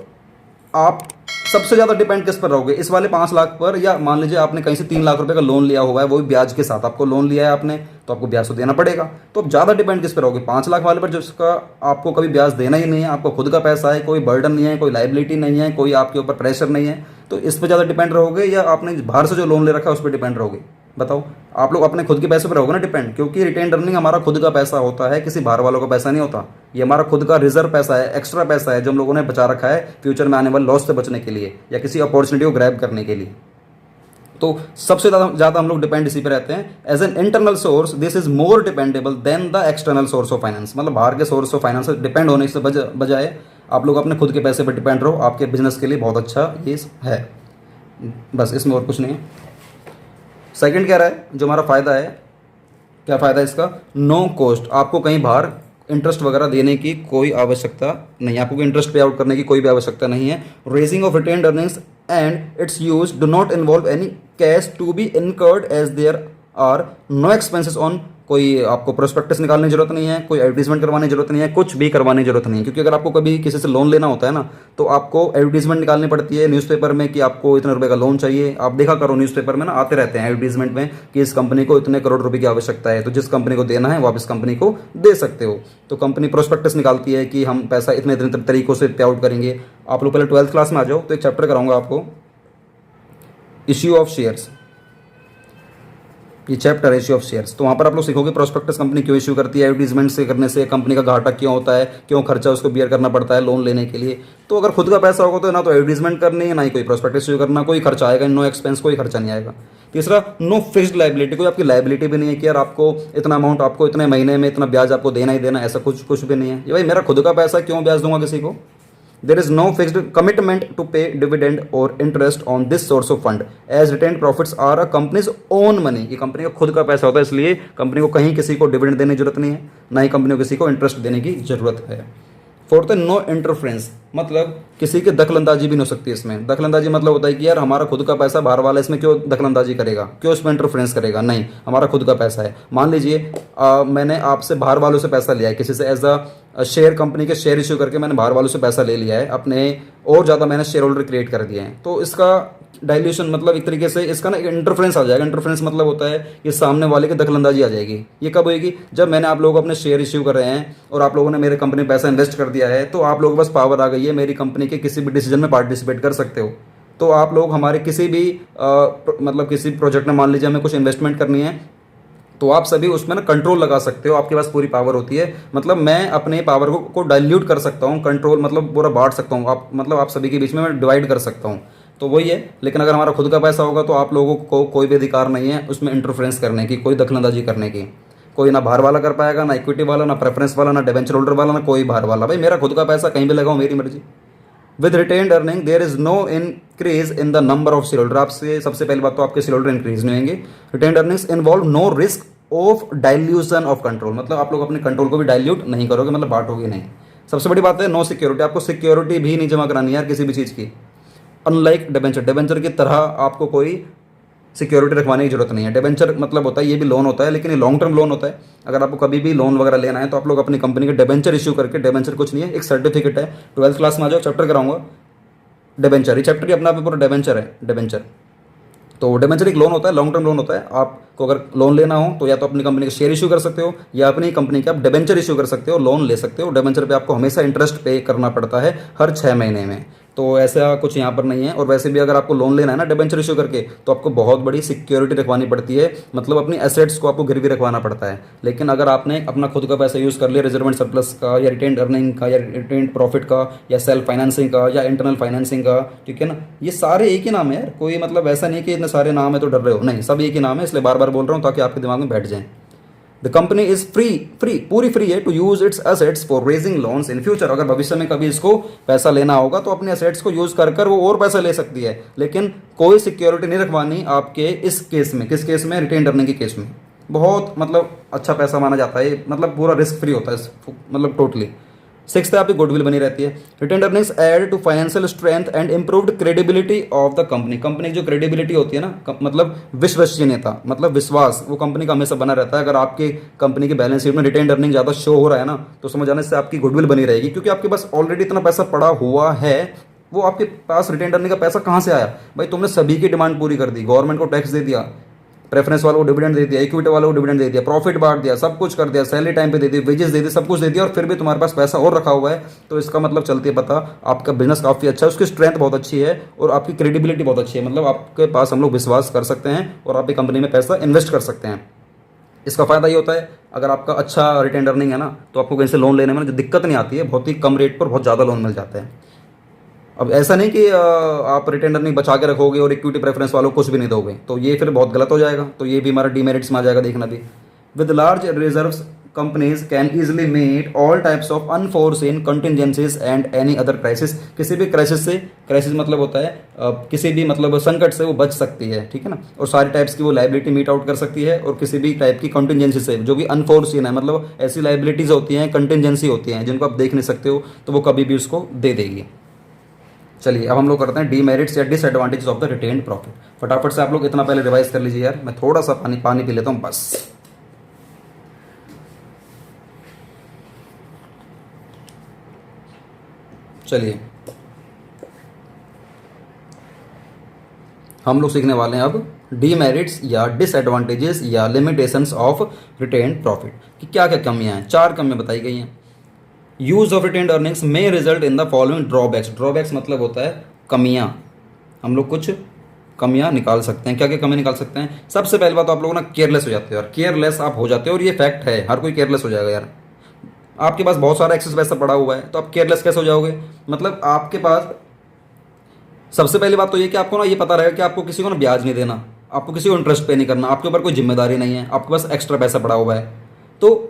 आप सबसे ज़्यादा डिपेंड किस पर रहोगे, इस वाले 5 लाख पर, या मान लीजिए आपने कहीं से 3 लाख रुपए का लोन लिया हुआ है, वो भी ब्याज के साथ आपको लोन लिया है आपने, तो आपको ब्याज तो देना पड़ेगा। तो अब ज़्यादा डिपेंड किस पर रहोगे, 5 लाख वाले पर जिसका आपको कभी ब्याज देना ही नहीं है, आपको खुद का पैसा है, कोई बर्डन नहीं है, कोई लाइबिलिटी नहीं है, कोई आपके ऊपर प्रेशर नहीं है, तो इस पर ज़्यादा डिपेंड रहोगे, या आपने बाहर से जो लोन ले रखा है उस पर डिपेंड रहोगे। बताओ, आप लोग अपने खुद के पैसे पर रहोगे ना डिपेंड, क्योंकि रिटेन अर्निंग हमारा खुद का पैसा होता है, किसी बाहर वालों का पैसा नहीं होता। ये हमारा खुद का रिजर्व पैसा है, एक्स्ट्रा पैसा है जो हम लोगों ने बचा रखा है फ्यूचर में आने वाले लॉस से बचने के लिए या किसी अपॉर्चुनिटी को ग्रैब करने के लिए। तो सबसे ज़्यादा हम लोग डिपेंड इसी पे रहते हैं। As an internal source this is more dependable than the external source of finance, मतलब बाहर के सोर्स ऑफ फाइनेंस डिपेंड होने से बजाय आप लोग अपने खुद के पैसे पर डिपेंड रहो, आपके बिजनेस के लिए बहुत अच्छा ये है। बस इसमें और कुछ नहीं है। सेकंड कह रहा है जो हमारा फ़ायदा है, क्या फ़ायदा है इसका, नो कॉस्ट, आपको कहीं बाहर इंटरेस्ट वगैरह देने की कोई आवश्यकता नहीं, आपको इंटरेस्ट पे आउट करने की कोई भी आवश्यकता नहीं है। Raising of retained earnings and its use do not involve any cash to be incurred as there are no expenses on, कोई आपको प्रोस्पेक्टस निकालने की जरूरत नहीं है, कोई एडवर्टीजमेंट करवाने की जरूरत नहीं है, कुछ भी करवाने की जरूरत नहीं है। क्योंकि अगर आपको कभी किसी से लोन लेना होता है ना, तो आपको एडवर्टीजमेंट निकालनी पड़ती है न्यूज़पेपर में कि आपको इतने रुपए का लोन चाहिए। आप देखा करो न्यूज़पेपर में ना आते रहते हैं एडवर्टीजमेंट में कि इस कंपनी को इतने करोड़ रुपए की आवश्यकता है, तो जिस कंपनी को देना है वो आप इस कंपनी को दे सकते हो। तो कंपनी प्रोस्पेक्टस निकालती है कि हम पैसा इतने इतने तरीकों से पे आउट करेंगे। आप लोग पहले 12th क्लास में आ जाओ तो एक चैप्टर कराऊंगा आपको, इश्यू ऑफ शेयर्स, ये चैप्टर है इश्यू ऑफ शेयर्स। तो वहाँ पर आप लोग सीखोगे प्रोस्पेक्टस कंपनी क्यों इश्यू करती है, एडवर्टीजमेंट से करने से कंपनी का घाटा क्यों होता है, क्यों खर्चा उसको बियर करना पड़ता है लोन लेने के लिए। तो अगर खुद का पैसा होगा तो ना तो एडवर्टीजमेंट करनी है, ना ही कोई प्रोस्पेक्टस इश्यू करना, कोई खर्चा आएगा, नो एक्सपेंस, कोई खर्चा नहीं आएगा। तीसरा, नो फिक्स्ड लाइबिलिटी, कोई आपकी लाइबिलिटी भी नहीं है कि यार आपको इतना अमाउंट, आपको इतने महीने में इतना ब्याज आपको देना ही देना, ऐसा कुछ भी नहीं है। ये भाई मेरा खुद का पैसा, क्यों ब्याज दूंगा किसी को। There is no fixed commitment to pay dividend or interest on this source of fund, as retained profits are a company's own money। ये कंपनी का खुद का पैसा होता है, इसलिए कंपनी को कहीं किसी को डिविडेंड देने की जरूरत नहीं है, ना ही कंपनी को किसी को इंटरेस्ट देने की जरूरत है। फोर्थ है नो इंटरफ्रेंस, मतलब किसी की दखलंदाजी भी नहीं हो सकती इसमें। दखलंदाजी मतलब होता है कि यार हमारा खुद का पैसा, बाहर वाला इसमें क्यों दखलंदाजी करेगा, क्यों इसमें इंटरफ्रेंस करेगा, नहीं, हमारा खुद का पैसा है। मान लीजिए मैंने आपसे बाहर वालों से पैसा लिया है, किसी से एज अ शेयर, कंपनी के शेयर इश्यू करके मैंने बाहर वालों से पैसा ले लिया है अपने, और ज़्यादा मैंने शेयर होल्डर क्रिएट कर दिए हैं, तो इसका डाइल्यूशन मतलब एक तरीके से इसका ना इंटरफ्रेंस आ जाएगा। इंटरफ्रेंस मतलब होता है कि सामने वाले की दखलंदाजी आ जाएगी। ये कब होगी, जब मैंने आप लोग अपने शेयर इश्यू कर रहे हैं और आप लोगों ने मेरे कंपनी में पैसा इन्वेस्ट कर दिया है, तो आप लोगों के पास पावर आ गई है, मेरी कंपनी के किसी भी डिसीजन में पार्टिसिपेट कर सकते हो। तो आप लोग हमारे किसी भी मतलब किसी प्रोजेक्ट में मान लीजिए हमें कुछ इन्वेस्टमेंट करनी है, तो आप सभी उसमें ना कंट्रोल लगा सकते हो, आपके पास पूरी पावर होती है। मतलब मैं अपने पावर को डाइल्यूट कर सकता हूँ, कंट्रोल मतलब पूरा बांट सकता हूँ, आप मतलब आप सभी के बीच में मैं डिवाइड कर सकता हूँ। तो वही है। लेकिन अगर हमारा खुद का पैसा होगा तो आप लोगों को कोई भी अधिकार नहीं है उसमें इंटरफेरेंस करने की, कोई दखलंदाजी करने की। कोई ना बाहर वाला कर पाएगा, ना इक्विटी वाला, ना प्रेफरेंस वाला, ना डिवेंचर होल्डर वाला, ना कोई बाहर वाला। भाई मेरा खुद का पैसा कहीं भी लगाऊं, मेरी मर्जी। With retained earning there is no increase in the number of share holder. आपसे सबसे पहली बात तो आपके शेयर होल्डर इंक्रीज नहीं होंगे। Retained earnings involve no risk of dilution of control, मतलब आप लोग अपने कंट्रोल को भी डाइल्यूट नहीं करोगे, मतलब बांटोगे नहीं। सबसे बड़ी बात है नो सिक्योरिटी, आपको सिक्योरिटी भी नहीं जमा करानी है यार किसी भी चीज़ की। अनलाइक डिबेंचर, डिबेंचर की तरह आपको कोई सिक्योरिटी रखवाने की जरूरत नहीं है। डिबेंचर मतलब होता है ये भी लोन होता है, लेकिन ये लॉन्ग टर्म लोन होता है। अगर आपको कभी भी लोन वगैरह लेना है तो आप लोग अपनी कंपनी के डिबेंचर इश्यू करके, डिबेंचर कुछ नहीं है, एक सर्टिफिकेट है। 12th क्लास में आ जाओ, चैप्टर कराऊंगा डिबेंचर, ये चैप्टर की अपना पेपर डिबेंचर है, डिबेंचर। तो डिबेंचर एक लोन होता है, लॉन्ग टर्म लोन होता है। आपको अगर लोन लेना हो तो या तो अपनी कंपनी के शेयर इश्यू कर सकते हो, या अपनी कंपनी के आप डिबेंचर इश्यू कर सकते हो, लोन ले सकते हो। डिबेंचर पे आपको हमेशा इंटरेस्ट पे करना पड़ता है हर 6 महीने में। तो ऐसा कुछ यहाँ पर नहीं है। और वैसे भी अगर आपको लोन लेना है ना डिबेंचर इश्यू करके, तो आपको बहुत बड़ी सिक्योरिटी रखवानी पड़ती है, मतलब अपनी एसेट्स को आपको गिरवी रखवाना पड़ता है। लेकिन अगर आपने अपना खुद का पैसा यूज़ कर लिया रिजर्व एंड सरप्लस का, या रिटेन्ड अर्निंग का, या रिटेन्ड प्रॉफिट का, या सेल्फ फाइनेंसिंग का, या इंटरनल फाइनेंसिंग का, ठीक है ना, ये सारे एक ही नाम है यार। कोई मतलब ऐसा नहीं कि इतने सारे नाम है तो डर रहे हो, नहीं, सब एक ही नाम है। इसलिए बार बार बोल रहा हूँ ताकि आपके दिमाग में बैठ जाए। द कंपनी इज पूरी फ्री है to use its assets for raising loans in future. अगर भविष्य में कभी इसको पैसा लेना होगा तो अपने असेट्स को यूज कर वो और पैसा ले सकती है, लेकिन कोई सिक्योरिटी नहीं रखवानी आपके इस केस में। किस केस में? रिटेन अर्निंग के केस में। बहुत मतलब अच्छा पैसा माना जाता है, मतलब पूरा रिस्क फ्री होता है, मतलब टोटली। सिक्स्थ है आपकी गुडविल बनी रहती है। Retain earnings add to financial strength and improved credibility of the company. Company की जो क्रेडिबिलिटी होती है ना, मतलब विश्वसनीयता, मतलब विश्वास, वो कंपनी का हमेशा बना रहता है। अगर आपके कंपनी की बैलेंस शीट में रिटेन अर्निंग ज़्यादा शो हो रहा है ना, तो समझ आने से आपकी गुडविल बनी रहेगी, क्योंकि आपके पास ऑलरेडी इतना पैसा पड़ा हुआ है। वो आपके पास रिटेन अर्निंग का पैसा कहाँ से आया भाई? तुमने सभी की डिमांड पूरी कर दी, गवर्नमेंट को टैक्स दे दिया, प्रेफरेंस वालों को डिविडेंड दे दिया, इक्विटी वालों को डिविडेंड दे दिया, प्रॉफिट बांट दिया, सब कुछ कर दिया, सैलरी टाइम पे दे दी, वेजेस दे दी, सब कुछ दे दिया, और फिर भी तुम्हारे पास पैसा और रखा हुआ है। तो इसका मतलब चलती है पता, आपका बिजनेस काफ़ी अच्छा है, उसकी स्ट्रेंथ बहुत अच्छी है और आपकी क्रेडिबिलिटी बहुत अच्छी है। मतलब आपके पास हम लोग विश्वास कर सकते हैं और आपकी कंपनी में पैसा इन्वेस्ट कर सकते हैं। इसका फ़ायदा ये होता है, अगर आपका अच्छा रिटेन अर्निंग है ना, तो आपको कहीं से लोन लेने में जो दिक्कत नहीं आती है, बहुत ही कम रेट पर बहुत ज़्यादा लोन मिल जाता है। अब ऐसा नहीं कि आप रिटेन अर्निंग बचा के रखोगे और इक्विटी प्रेफरेंस वालों को कुछ भी नहीं दोगे, तो ये फिर बहुत गलत हो जाएगा। तो ये भी हमारा डीमेरिट्स में आ जाएगा, देखना भी। With large reserves companies can easily meet all types of unforeseen contingencies and any other crisis. किसी भी क्राइसिस से, क्राइसिस मतलब होता है किसी भी मतलब संकट से वो बच सकती है, ठीक है ना। और सारी टाइप्स की वो लाइबिलिटी मीट आउट कर सकती है, और किसी भी टाइप की कंटिजेंसी से, जो कि अनफोर्सिन है, मतलब ऐसी लाइबिलिटीज होती हैं, कंटिजेंसी होती हैं जिनको आप देख नहीं सकते हो, तो वो कभी भी उसको दे देगी। चलिए अब हम लोग करते हैं डीमेरिट्स या disadvantages of the retained profit. फटाफट से आप लोग इतना पहले रिवाइज कर लीजिए यार, मैं थोड़ा सा पानी पी लेता हूँ बस। चलिए हम लोग सीखने वाले हैं अब डीमेरिट्स या डिसएडवांटेजेस या लिमिटेशंस ऑफ रिटेन्ड प्रॉफिट कि क्या क्या कमियां हैं। 4 कमियां बताई गई हैं। यूज ऑफ रिटेन्ड अर्निंग्स में result in the following drawbacks. Drawbacks मतलब होता है कमियां, हम लोग कुछ कमियां निकाल सकते हैं। क्या क्या कमियां निकाल सकते हैं? सबसे पहली बात तो आप लोग ना केयरलेस हो जाते हो यार, केयरलेस आप हो जाते हो, और ये फैक्ट है, हर कोई केयरलेस हो जाएगा यार। आपके पास बहुत सारा एक्सेस पैसा पड़ा हुआ है, तो आप केयरलेस कैसे हो जाओगे? मतलब आपके पास सबसे पहली बात तो ये कि आपको ना ये पता रहेगा कि आपको किसी को ना ब्याज नहीं देना, आपको किसी को इंटरेस्ट पे नहीं करना, आपके ऊपर कोई जिम्मेदारी नहीं है, आपके पास एक्स्ट्रा पैसा पड़ा हुआ है। तो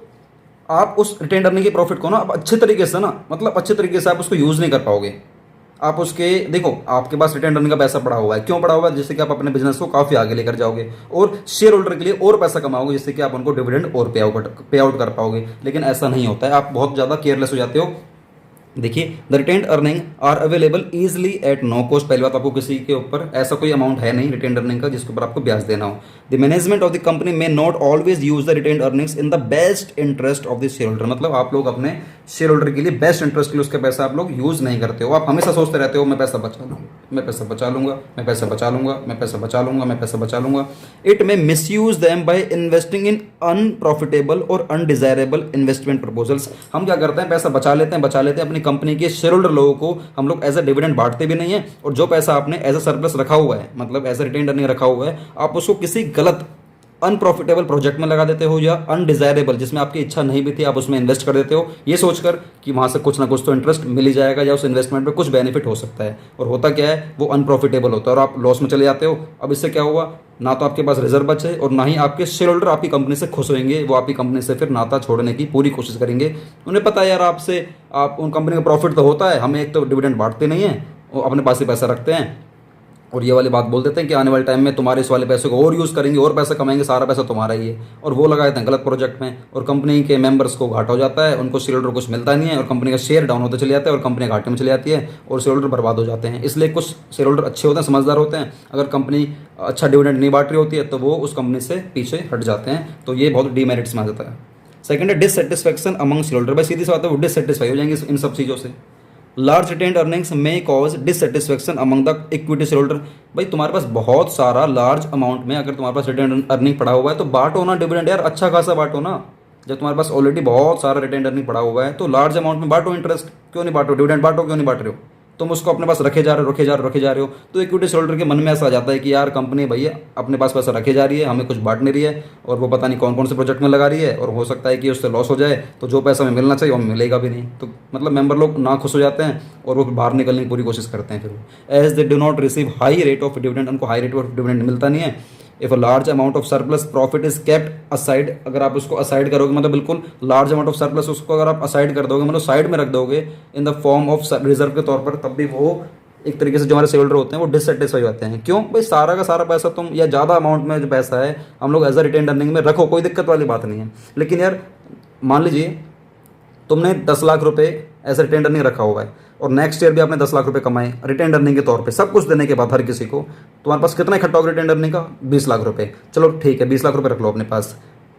आप उस रिटेन अर्निंग के प्रॉफिट को ना आप अच्छे तरीके से ना, मतलब अच्छे तरीके से आप उसको यूज़ नहीं कर पाओगे। आप उसके देखो, आपके पास रिटेन अर्निंग का पैसा पड़ा हुआ है, क्यों पड़ा हुआ है? जिससे कि आप अपने बिजनेस को काफ़ी आगे लेकर जाओगे और शेयर होल्डर के लिए और पैसा कमाओगे, जिससे कि आप उनको डिविडेंड और पे आउट कर पाओगे। लेकिन ऐसा नहीं होता है, आप बहुत ज़्यादा केयरलेस हो जाते हो। देखिए, the retained earning are available easily at no cost. पहली बात, आपको किसी के ऊपर ऐसा कोई अमाउंट है नहीं रिटेन्ड अर्निंग का जिसके ऊपर आपको ब्याज देना हो। The management of the company में not always use the retained earnings in the best interest of the share holder. मतलब आप लोग अपने शेयर होल्डर के लिए बेस्ट इंटरेस्ट के लिए उसका पैसा आप लोग यूज नहीं करते हो। आप हमेशा सोचते रहते हो मैं पैसा बचा लूंगा, मैं पैसा बचा लूंगा, मैं पैसा बचा लूंगा, मैं पैसा बचा लूंगा, मैं पैसा बचा लूंगा। इट में miss use them by investing in unprofitable और अनडिजायरेबल इन्वेस्टमेंट प्रपोजल्स। हम क्या करते हैं, पैसा बचा लेते हैं अपनी कंपनी के शेयर होल्डर लोगों को हम लोग एज अ डिविडेंड बांटते भी नहीं है, और जो पैसा आपने एज अ सरप्लस रखा हुआ है, मतलब एज अ रिटेन्ड अर्निंग रखा हुआ है, आप उसको किसी गलत अनप्रॉफिटेबल प्रोजेक्ट में लगा देते हो, या अनडिजायरेबल जिसमें आपकी इच्छा नहीं भी थी आप उसमें इन्वेस्ट कर देते हो, ये सोचकर कि वहां से कुछ ना कुछ तो इंटरेस्ट मिल ही जाएगा या उस इन्वेस्टमेंट में कुछ बेनिफिट हो सकता है। और होता क्या है, वो अनप्रॉफिटेबल होता है और आप लॉस में चले जाते हो। अब इससे क्या हुआ, ना तो आपके पास रिजर्व बचे और ना ही आपके शेयर होल्डर आपकी कंपनी से खुश होंगे। वो आपकी कंपनी से फिर नाता छोड़ने की पूरी कोशिश करेंगे। उन्हें पता है यार आपसे, आप उन कंपनी का प्रॉफिट तो होता है, हमें एक तो डिविडेंड बांटते नहीं है, वो अपने पास ही पैसा रखते हैं और ये वाली बात बोल देते हैं कि आने वाले टाइम में तुम्हारे इस वाले पैसे को और यूज़ करेंगे और पैसा कमाएंगे, सारा पैसा तुम्हारा ही है। और वो लगा देते हैं गलत प्रोजेक्ट में, और कंपनी के मेंबर्स को घाटा हो जाता है, उनको शेयर होल्डर कुछ मिलता नहीं है, और कंपनी का शेयर डाउन होते चले जाता है और कंपनी घाटे में चली जाती है और शेयर होल्डर बर्बाद हो जाते हैं। इसलिए कुछ शेयर होल्डर अच्छे होते हैं, समझदार होते हैं, अगर कंपनी अच्छा डिविडेंड नहीं बांट रही होती है तो वो उस कंपनी से पीछे हट जाते हैं। तो ये बहुत डीमेरिट्स में आ जाता है। सेकंड है डिससेटिस्फैक्शन अमंग शेयर होल्डर। भाई सीधी सी बात है, वो डिससेटिस्फाई हो जाएंगे इन सब चीज़ों से। लार्ज रिटेन्ड अर्निंग्स में cause dissatisfaction among the equity share holder. भाई तुम्हारे पास बहुत सारा लार्ज अमाउंट में अगर तुम्हारे पास रिटेन्ड अर्निंग पड़ा हुआ है तो बांटो ना डिविडेंड यार, अच्छा खासा बांटो ना। जब तुम्हारे पास ऑलरेडी बहुत सारा रिटेन्ड अर्निंग पड़ा हुआ है तो लार्ज अमाउंट में बांटो इंटरेस्ट, क्यों नहीं बांटो डिविडेंड बांटो, क्यों नहीं बांट रहे हो? तुम उसको अपने पास रखे जा रहे हो। तो इक्विटी शेयर होल्डर के मन में ऐसा आ जाता है कि यार कंपनी भैया अपने पास पैसा रखे जा रही है, हमें कुछ बांट नहीं रही है, और वो पता नहीं कौन कौन से प्रोजेक्ट में लगा रही है, और हो सकता है कि उससे लॉस हो जाए, तो जो पैसा हमें मिलना चाहिए वो मिलेगा भी नहीं। तो मतलब मेंबर लोग ना खुश हो जाते हैं और वो बाहर निकलने की पूरी कोशिश करते हैं। फिर as they do not receive high rate of dividend, उनको हाई रेट ऑफ डिविडेंड मिलता नहीं है, if a large amount of surplus profit is kept aside, अगर आप उसको असाइड करोगे मतलब बिल्कुल लार्ज अमाउंट ऑफ सरप्लस उसको अगर आप असाइड कर दोगे मतलब साइड में रख दोगे इन द फॉर्म ऑफ रिजर्व के तौर पर, तब भी वो एक तरीके से जो हमारे शेयर होल्डर होते हैं वो डिससेटिस्फाई होते हैं। क्यों भाई, सारा का सारा पैसा तुम या ज़्यादा अमाउंट में जो पैसा है हम लोग एज अ रिटेन अर्निंग में रखो, कोई दिक्कत वाली बात नहीं है। लेकिन यार मान लीजिए तुमने 10 लाख रुपए एज रिटेन अर्निंग रखा हुआ है और नेक्स्ट ईयर भी आपने 10 लाख रुपए कमाए रिटेन अर्निंग के तौर पे, सब कुछ देने के बाद हर किसी को, तुम्हारे पास कितना इकट्ठा होगा रिटेन अर्निंग का? 20 लाख रुपए। चलो ठीक है, 20 लाख रुपए रख लो अपने पास।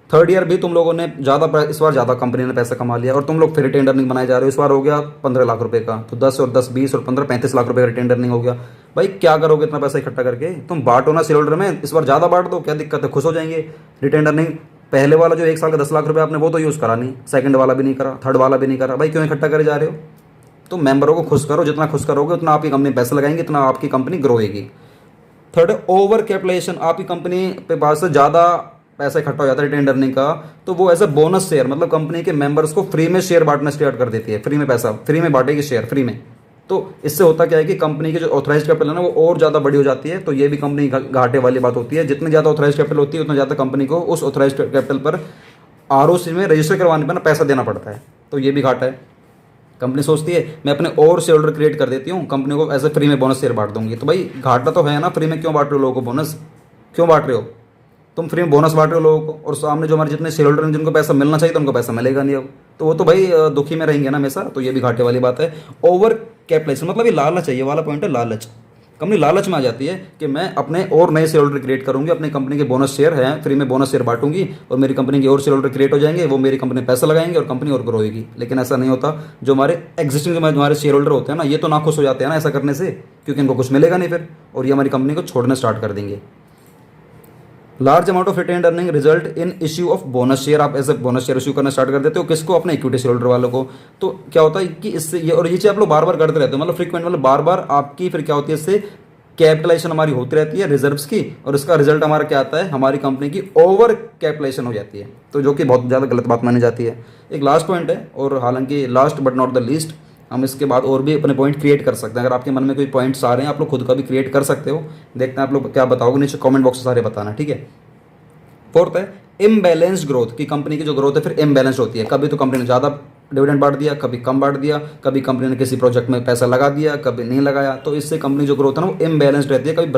थर्ड ईयर भी तुम लोगों ने ज़्यादा, इस बार ज़्यादा कंपनी ने पैसा कमा लिया और तुम लोग फिर रिटेन अर्निंग बनाए जा रहे हो, इस बार हो गया 15 लाख रुपए का, तो 10 और 10 20 और 15 35 लाख रुपए का रिटेन अर्निंग हो गया। भाई क्या करोगे इतना पैसा इकट्ठा करके? तुम बांटो ना शेयर होल्डर में, इस बार ज़्यादा बांट दो, क्या दिक्कत है, खुश हो जाएंगे। रिटेन अर्निंग पहले वाला जो 1 साल का 10 लाख रुपए आपने वो तो यूज़ करा नहीं, सेकंड वाला भी नहीं करा, थर्ड वाला भी नहीं करा, भाई क्यों इकट्ठा करे जा रहे हो? तो मेंबरों को खुश करो, जितना खुश करोगे उतना आपकी कंपनी पैसे लगाएंगे, इतना आपकी कंपनी ग्रो होगी। थर्ड, ओवर कैपिटलाइजेशन, आपकी कंपनी पे पास से ज़्यादा पैसा इकट्ठा हो जाता है रिटेन अर्निंग का, तो वो एज अ बोनस शेयर, मतलब कंपनी के मेंबर्स को फ्री में शेयर बांटना स्टार्ट कर देती है, फ्री में पैसा, फ्री में बांटेगी शेयर फ्री में। तो इससे होता क्या है कि कंपनी की जो ऑथराइज कैपिटल है ना वो और ज़्यादा बड़ी हो जाती है, तो ये भी कंपनी घाटे वाली बात होती है। जितनी ज़्यादा ऑथराइज कैपिटल होती है उतना ज़्यादा कंपनी को उस ऑथराइज कैपिटल पर आरओसी में रजिस्टर करवाने पर ना पैसा देना पड़ता है, तो ये भी घाटा है। कंपनी सोचती है मैं अपने और शेयर होल्डर क्रिएट कर देती हूँ, कंपनी को ऐसे फ्री में बोनस शेयर बांट दूंगी, तो भाई घाटा तो है ना, फ्री में क्यों बांट रहे हो लोगों को बोनस, क्यों बांट रहे हो? तुम फ्री में बोनस बांट रहे हो लोगों को और सामने जो हमारे जितने शेयर होल्डर हैं जिनको पैसा मिलना चाहिए तो उनको पैसा मिलेगा नहीं अब, तो वो तो भाई दुखी में रहेंगे ना हमेशा, तो ये भी घाटे वाली बात है। ओवर कैपिटलाइजेशन मतलब ये लालच है, ये वाला पॉइंट है लालच। कंपनी लालच में आ जाती है कि मैं अपने और नए शेयर होल्डर क्रिएट करूंगी, अपनी कंपनी के बोनस शेयर हैं फ्री में बोनस शेयर बांटूंगी और मेरी कंपनी के और शेयर होल्डर क्रिएट हो जाएंगे, वो मेरी कंपनी में पैसा लगाएंगे और कंपनी और ग्रो होगी। लेकिन ऐसा नहीं होता, जो हमारे एग्जिस्टिंग जो हमारे शेयर होल्डर होते हैं ना ये तो नाखुश हो जाते हैं ना ऐसा करने से, क्योंकि इनको कुछ मिलेगा नहीं फिर, और ये हमारी कंपनी को छोड़ना स्टार्ट कर देंगे। Large amount of retain earning result in issue of bonus share, आप ऐसे बोनस शेयर इशू करना स्टार्ट कर देते हो, किसको? अपने इक्विटी शेयर होल्डर वालों को। तो क्या होता है कि इससे ये और ये चीज़ आप लोग बार बार करते रहते हो, मतलब फ्रीक्वेंट, मतलब बार बार आपकी फिर क्या होती है इससे कैपिटलाइजेशन हमारी होती रहती है रिजर्व्स की, और इसका रिजल्ट हमारा क्या आता है, हमारी कंपनी की ओवर कैपिटलाइजेशन हो जाती है, तो जो कि बहुत ज़्यादा गलत बात मानी जाती है। एक लास्ट पॉइंट है, और हालांकि last but not the least, हम इसके बाद और भी अपने पॉइंट क्रिएट कर सकते हैं। अगर आपके मन में कोई पॉइंट्स आ रहे हैं आप लोग खुद का भी क्रिएट कर सकते हो, देखते हैं आप लोग क्या बताओगे, नीचे कमेंट बॉक्स में सारे बताना, ठीक है। फोर्थ है इम्बैलेंस्ड ग्रोथ, की कंपनी की जो ग्रोथ है फिर इम्बैलेंस्ड होती है, कभी तो कंपनी ने ज़्यादा डिविडेंड बांट दिया, कभी कम बांट दिया, कभी कंपनी ने किसी प्रोजेक्ट में पैसा लगा दिया, कभी नहीं लगाया, तो इससे कंपनी जो ग्रोथ है ना वो इम्बैलेंस्ड रहती है। कभी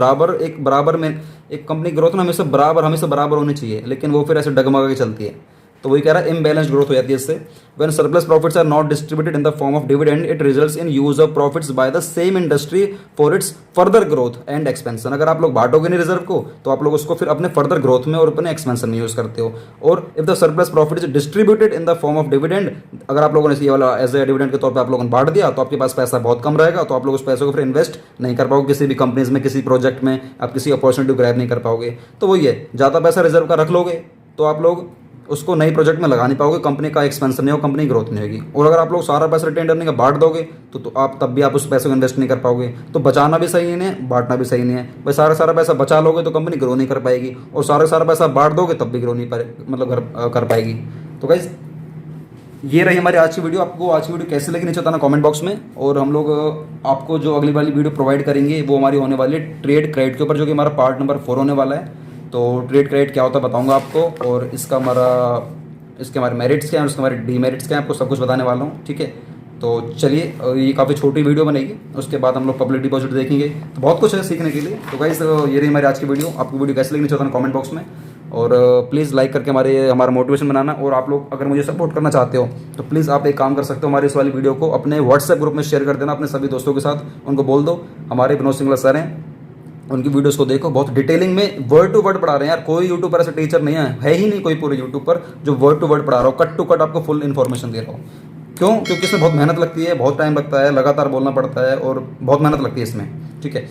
बराबर में एक कंपनी ग्रोथ ना हमेशा बराबर होनी चाहिए, लेकिन वो फिर ऐसे डगमगा के चलती है, तो वही कह रहा है इम्बैलेंस्ड ग्रोथ हो जाती है इससे। When surplus profits are not distributed in the form of dividend it results in use of profits by the same industry for its further growth and expansion. अगर आप लोग बांटोगे नहीं रिजर्व को तो आप लोग उसको फिर अपने फर्दर ग्रोथ में और अपने एक्सपेंशन में यूज करते हो। और if the surplus profit is distributed in the form of dividend, अगर आप लोगों ने ये वाला एज ए डिविडेंड के तौर पर आप लोगों ने बांट दिया तो आपके पास पैसा बहुत कम रहेगा, तो आप लोग उस पैसे को फिर इन्वेस्ट नहीं कर पाओगे किसी भी कंपनीज में, किसी प्रोजेक्ट में, आप किसी अपॉर्चुनिटी को ग्रैब नहीं कर पाओगे। तो वही है, ज़्यादा पैसा रिजर्व का रख लोगे तो आप लोग उसको नई प्रोजेक्ट में लगा नहीं पाओगे, कंपनी का एक्सपेंशन नहीं होगा, कंपनी ग्रोथ नहीं होगी। और अगर आप लोग सारा पैसा रिटेन अर्निंग का बांट दोगे तो आप तब भी आप उस पैसे को इन्वेस्ट नहीं कर पाओगे। तो बचाना भी सही नहीं है, बांटना भी सही नहीं है। भाई सारा पैसा बचा लोगे तो कंपनी ग्रो नहीं कर पाएगी, और सारा पैसा बांट दोगे तब भी ग्रो नहीं मतलब कर पाएगी। तो गाइस ये रही हमारी आज की वीडियो। आपको आज की वीडियो कैसी लगी नीचे बताना कमेंट बॉक्स में, और हम लोग आपको जो अगली वाली वीडियो प्रोवाइड करेंगे वो हमारी होने वाली है ट्रेड क्रेडिट के ऊपर, जो कि हमारा पार्ट नंबर 4 होने वाला है। तो ट्रेड क्रेडिट क्या होता है बताऊंगा आपको, और इसके हमारे मेरिट्स क्या हैं और उसके हमारे डीमेरिट्स क्या हैं, आपको सब कुछ बताने वाला हूँ, ठीक है। तो चलिए, ये काफ़ी छोटी वीडियो बनेगी, उसके बाद हम लोग पब्लिक डिपॉजिट देखेंगे, तो बहुत कुछ है सीखने के लिए। तो गाइस ये रही हमारी आज की वीडियो। आपको वीडियो कैसे लगी नीचे बताना कमेंट बॉक्स में, और प्लीज़ लाइक करके हमारा मोटिवेशन बनाना। और आप लोग अगर मुझे सपोर्ट करना चाहते हो तो प्लीज़ आप एक काम कर सकते हो, हमारी इस वाली वीडियो को अपने व्हाट्सएप ग्रुप में शेयर कर देना अपने सभी दोस्तों के साथ। उनको बोल दो हमारे विनोद सिंगला सर हैं, उनकी वीडियोस को देखो, बहुत डिटेलिंग में वर्ड टू वर्ड पढ़ा रहे हैं यार। कोई यूट्यूबर ऐसा टीचर नहीं है ही नहीं कोई पूरे यूट्यूब पर जो वर्ड टू वर्ड पढ़ा रहा हो, कट टू कट आपको फुल इन्फॉर्मेशन दे रहा हो। क्यों? क्योंकि इसमें बहुत मेहनत लगती है, बहुत टाइम लगता है, लगातार बोलना पड़ता है और बहुत मेहनत लगती है इसमें, ठीक है।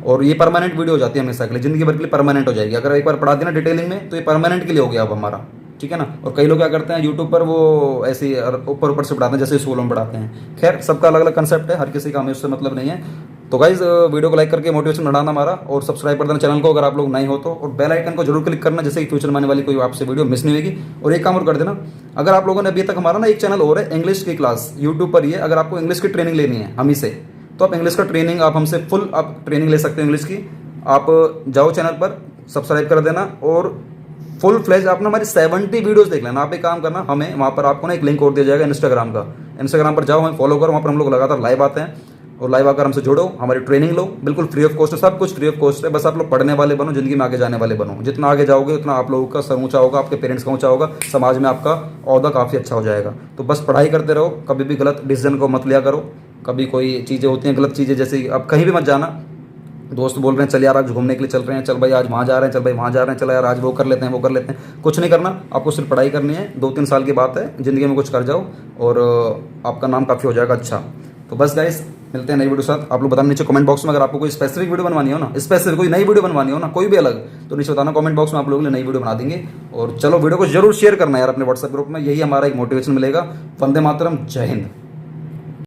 और ये परमानेंट वीडियो हो जाती है हमेशा के लिए, जिंदगी भर के लिए परमानेंट हो जाएगी। अगर एक बार पढ़ा दी ना डिटेलिंग में तो ये परमानेंट के लिए हो गया अब हमारा, ठीक है ना। और कई लोग क्या करते हैं यूट्यूब पर वो ऐसे ऊपर से पढ़ाते हैं जैसे स्कूलों में पढ़ाते हैं। खैर सबका अलग अलग कंसेप्ट है, हर किसी का हमें उससे मतलब नहीं है। तो गाइज वीडियो को लाइक करके मोटिवेशन बढ़ाना हमारा, और सब्सक्राइब कर देना चैनल को अगर आप लोग नए हो तो, और बेल आइकन को जरूर क्लिक करना जिससे कि फ्यूचर में आने वाली कोई आपसे वीडियो मिस नहीं होगी। और एक काम और कर देना, अगर आप लोगों ने अभी तक हमारा ना एक चैनल और है इंग्लिश की क्लास यूट्यूब पर ही है, अगर आपको इंग्लिश की ट्रेनिंग लेनी है हम ही से, तो आप इंग्लिश का ट्रेनिंग आप हमसे फुल आप ट्रेनिंग ले सकते हो इंग्लिश की। आप जाओ चैनल पर, सब्सक्राइब कर देना और फुल फ्लैश आप ना हमारी 70 वीडियोस देख लेना। आप एक काम करना, हमें वहाँ पर आपको ना एक लिंक और दिया जाएगा इंस्टाग्राम का, इंस्टाग्राम पर जाओ, हमें फॉलो करो, वहाँ पर हम लोग लगातार लाइव आते हैं और लाइव आकर हमसे जुड़ो, हमारी ट्रेनिंग लो, बिल्कुल फ्री ऑफ कॉस्ट है, सब कुछ फ्री ऑफ कॉस्ट है। बस आप लोग पढ़ने वाले बनो, जिंदगी में आगे जाने वाले बनो। जितना आगे जाओगे उतना आप लोगों का सर ऊंचा होगा, आपके पेरेंट्स का ऊंचा होगा, समाज में आपका ओहदा काफ़ी अच्छा हो जाएगा। तो बस पढ़ाई करते रहो, कभी भी गलत डिसीजन को मत लिया करो। कभी कोई चीज़ें होती हैं गलत चीज़ें, जैसे अब कहीं भी मत जाना, दोस्त बोल रहे हैं चल यार आज घूमने के लिए चल रहे हैं, चल भाई आज वहाँ जा रहे हैं, चल भाई वहाँ जा रहे हैं, चल यार आज वो कर लेते हैं, वो कर लेते हैं, कुछ नहीं करना। आपको सिर्फ पढ़ाई करनी है, 2-3 साल की बात है, ज़िंदगी में कुछ कर जाओ और आपका नाम काफ़ी हो जाएगा अच्छा। तो बस गाइस, मिलते हैं नई वीडियो साथ। आप लोग बताना नीचे कमेंट बॉक्स में, अगर आपको कोई स्पेसिफिक वीडियो बनवानी हो ना, स्पेसिफिक कोई नई वीडियो बनवानी हो ना, कोई भी अलग, तो नीचे बताना कमेंट बॉक्स में, आप लोगों के लिए नई वीडियो बना देंगे। और चलो वीडियो को जरूर शेयर करना यार अपने व्हाट्सएप ग्रुप में, यही हमारा एक मोटिवेशन मिलेगा। वंदे मातरम, जय हिंद।